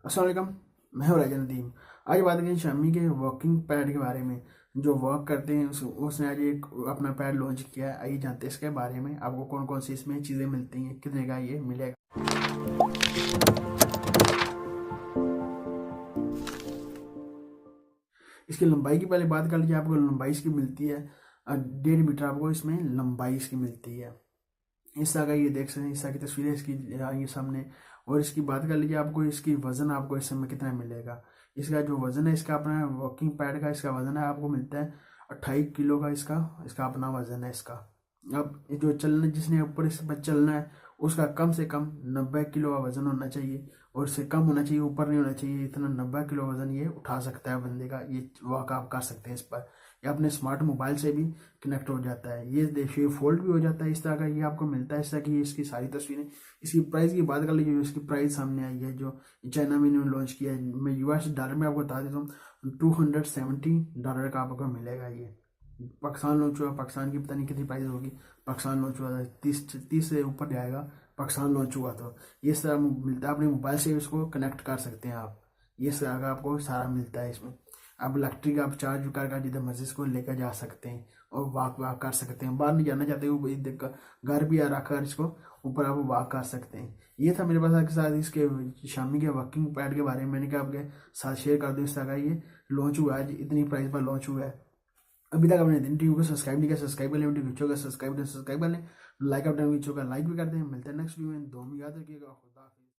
अस्सलाम वालेकुम। मैं हूं राजा नदीम। आज बात करें शामी के वॉकिंग पैड के बारे में। जो वॉक करते हैं उसने आज एक अपना पैड लॉन्च किया है। आइए जानते हैं इसके बारे में, आपको कौन कौन सी इसमें चीज़ें मिलती हैं, कितने का ये मिलेगा। इसकी लंबाई की पहले बात कर लीजिए। आपको लंबाई इसकी मिलती है 1.5 मीटर। आपको इसमें लंबाई इसकी मिलती है। इस तरह का ये देख सकते हैं, इस तरह की तस्वीरें इसकी आई सामने। और इसकी बात कर लीजिए, आपको इसकी वजन आपको इस समय कितना मिलेगा। इसका जो वजन है, इसका अपना वॉकिंग पैड का इसका वजन है, आपको मिलता है 28 किलो का। इसका इसका अपना वजन है इसका। अब जो चलना, जिसने ऊपर इस पर चलना है, उसका कम से कम 90 किलो का वजन होना चाहिए। और इससे कम होना चाहिए, ऊपर नहीं होना चाहिए। इतना 90 किलो वजन ये उठा सकता है बंदे का। ये वॉक आप कर सकते हैं इस पर। ये अपने स्मार्ट मोबाइल से भी कनेक्ट हो जाता है। ये देखिए फोल्ड भी हो जाता है। इस तरह का ये आपको मिलता है। इस तरह की ये इसकी सारी तस्वीरें। इसकी प्राइस की बात कर लीजिए, जो इसकी प्राइस सामने आई है, जो चाइना में इन्होंने लॉन्च किया है। मैं US डॉलर में आपको बता देता हूँ, $270 का आपको मिलेगा ये। पाकिस्तान लॉन्च हुआ, पाकिस्तान की पता नहीं कितनी प्राइस होगी। पाकिस्तान लॉन्च हुआ था 30 से ऊपर जाएगा। पाकिस्तान लॉन्च हुआ तो ये सारा मिलता है। अपने मोबाइल से इसको कनेक्ट कर सकते हैं आप। ये सारा का आपको सारा मिलता है इसमें। आप इलेक्ट्रिक आप चार्ज कर जिधर मर्जी इसको लेकर जा सकते हैं और वॉक वॉक कर सकते हैं। बाहर नहीं जाना चाहते हो, घर भी रखकर इसको ऊपर आप वॉक कर सकते हैं। ये था मेरे पास आपके साथ इसके शामी के वॉकिंग पैड के बारे में। मैंने कहा आपके साथ शेयर कर दूँ। इस तरह का ये लॉन्च हुआ है, आज इतनी प्राइस पर लॉन्च हुआ है। अभी तक आपने दिन टीवी को सब्सक्राइब नहीं किया, सब्सक्राइब कर लें। वीडियो को सब्सक्राइब कर लें, लाइक अपने वीडियो का लाइक भी कर दें। मिलते हैं नेक्स्ट वीडियो में। दो में याद रखिएगा।